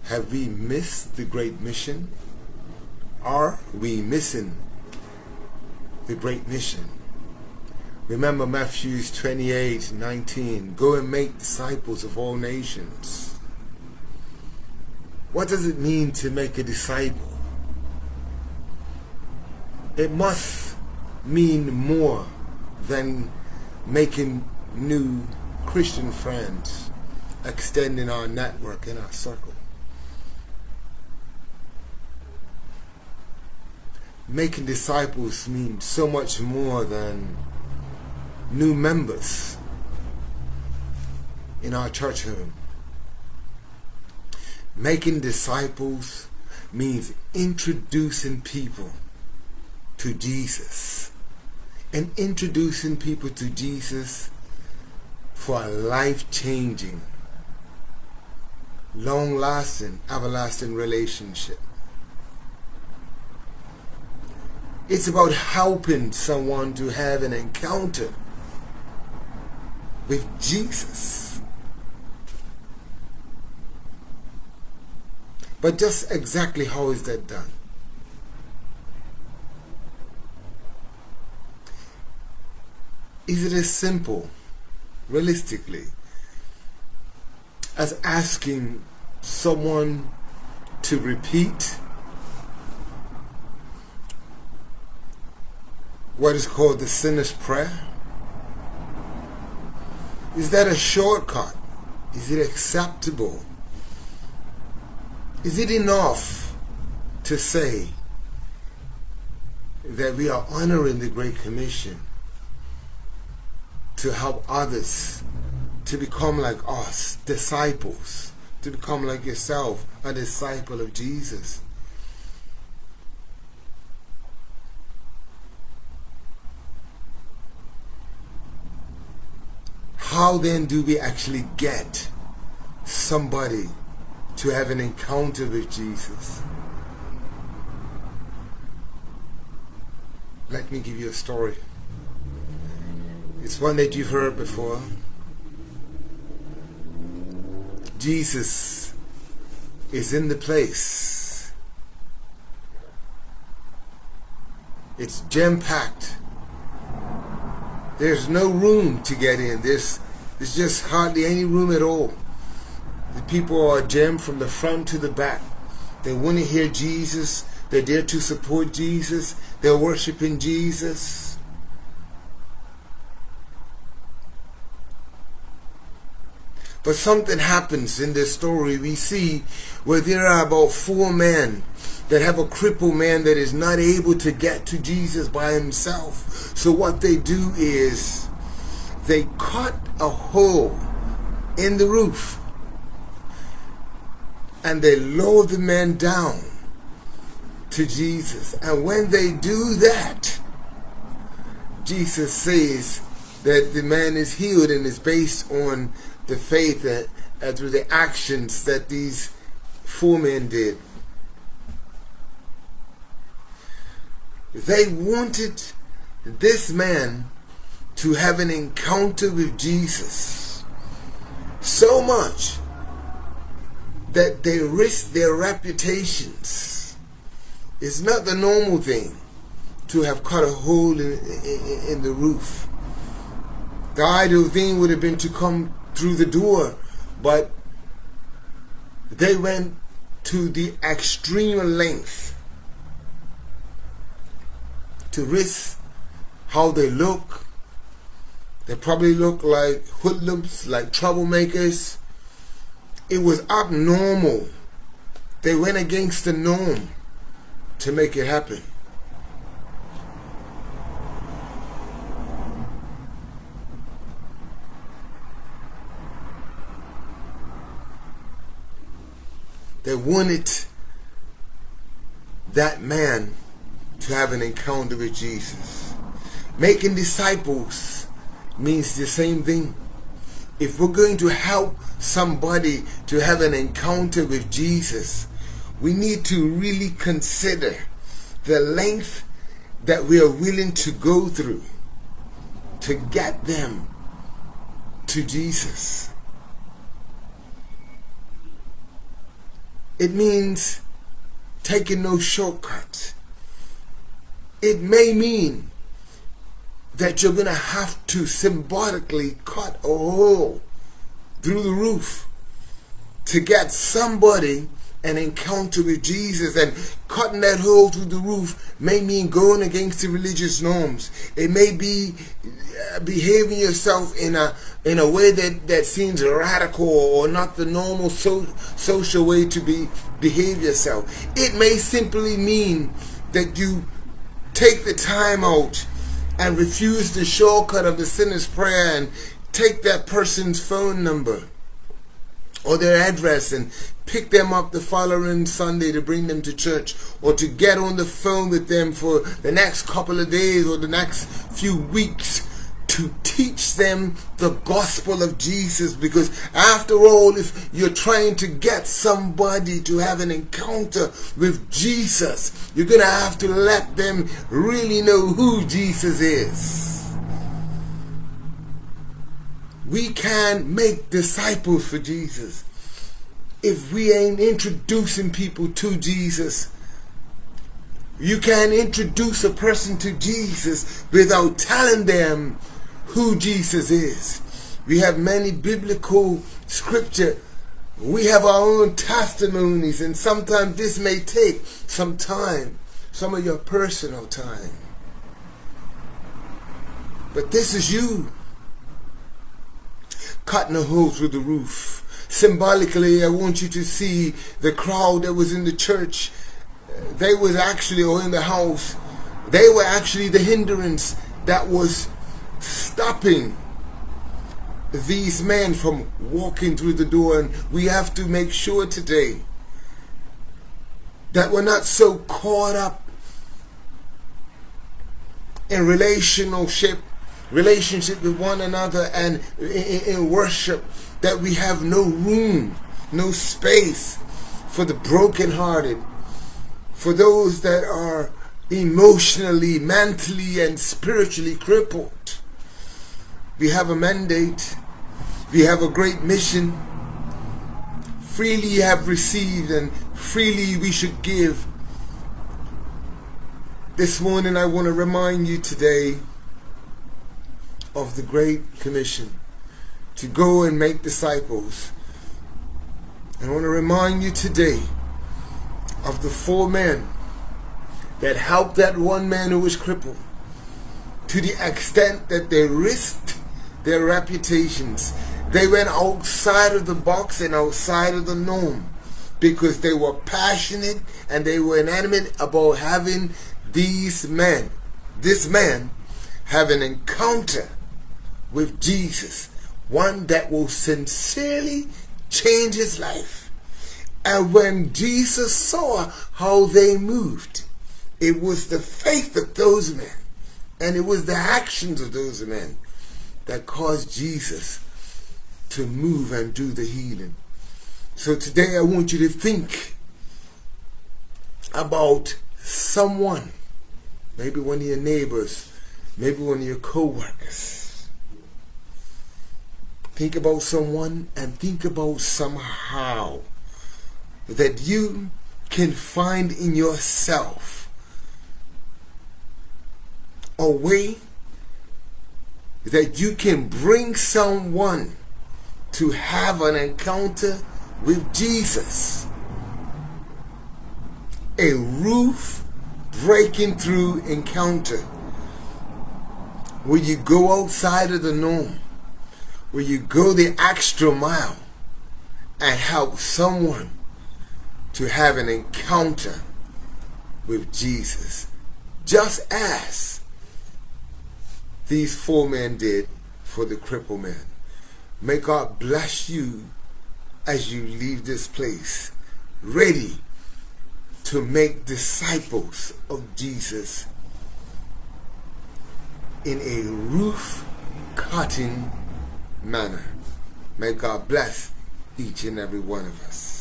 Have we missed the great mission? Are we missing the great mission? Remember Matthew 28:19. Go and make disciples of all nations. What does it mean to make a disciple? It must mean more than making new Christian friends, extending our network in our circle. Making disciples means so much more than new members in our church home. Making disciples means introducing people to Jesus, and introducing people to Jesus for a life-changing, long-lasting, everlasting relationship. It's about helping someone to have an encounter with Jesus. But just exactly how is that done? Is it as simple, realistically, as asking someone to repeat what is called the sinner's prayer? Is that a shortcut? Is it acceptable? Is it enough to say that we are honoring the Great Commission to help others to become like us, disciples, to become like yourself, a disciple of Jesus? How then do we actually get somebody to have an encounter with Jesus? Let me give you a story. It's one that you've heard before. Jesus is in the place. It's jam-packed. There's no room to get in. There's just hardly any room at all. The people are jammed from the front to the back. They want to hear Jesus. They're there to support Jesus. They're worshiping Jesus. But something happens in this story. We see where there are about 4 men that have a crippled man that is not able to get to Jesus by himself. So what they do is they cut a hole in the roof and they lower the man down to Jesus. And when they do that, Jesus says that the man is healed, and it's based on the faith that through the actions that these 4 men did. They wanted this man to have an encounter with Jesus so much that they risked their reputations. It's not the normal thing to have cut a hole in the roof. The ideal thing would have been to come through the door, but they went to the extreme length to risk how they look. They probably look like hoodlums, like troublemakers. It was abnormal. They went against the norm to make it happen. They wanted that man to have an encounter with Jesus. Making disciples means the same thing. If we're going to help somebody to have an encounter with Jesus, we need to really consider the length that we are willing to go through to get them to Jesus. It means taking no shortcuts. It may mean that you're going to have to symbolically cut a hole through the roof to get somebody an encounter with Jesus. And cutting that hole through the roof may mean going against the religious norms. It may be behaving yourself in a way that seems radical or not the normal social way to behave yourself. It may simply mean that you take the time out and refuse the shortcut of the sinner's prayer and take that person's phone number or their address and pick them up the following Sunday to bring them to church, or to get on the phone with them for the next couple of days or the next few weeks to teach them the gospel of Jesus. Because after all, if you're trying to get somebody to have an encounter with Jesus, you're going to have to let them really know who Jesus is. We can't make disciples for Jesus if we ain't introducing people to Jesus. You can't introduce a person to Jesus without telling them who Jesus is. We have many biblical scripture. We have our own testimonies, and sometimes this may take some time, some of your personal time. But this is you cutting a hole through the roof. Symbolically, I want you to see the crowd that was in the church. They was actually, or in the house, they were actually the hindrance that was stopping these men from walking through the door. And we have to make sure today that we're not so caught up in relationship with one another and in worship that we have no room, no space for the brokenhearted, for those that are emotionally, mentally, and spiritually crippled. We have a mandate. We have a great mission. Freely you have received, and freely we should give. This morning I want to remind you today of the Great Commission to go and make disciples. And I want to remind you today of the 4 men that helped that one man who was crippled, to the extent that they risked their reputations. They went outside of the box and outside of the norm because they were passionate and they were animate about having this man have an encounter with Jesus, one that will sincerely change his life. And when Jesus saw how they moved, it was the faith of those men and it was the actions of those men that caused Jesus to move and do the healing. So today I want you to think about someone, maybe one of your neighbors, maybe one of your co-workers. Think about someone and think about somehow that you can find in yourself a way that you can bring someone to have an encounter with Jesus. A roof breaking through encounter where you go outside of the norm, where you go the extra mile and help someone to have an encounter with Jesus, just as these 4 men did for the crippled man. May God bless you as you leave this place, ready to make disciples of Jesus in a roof-cutting manner. May God bless each and every one of us.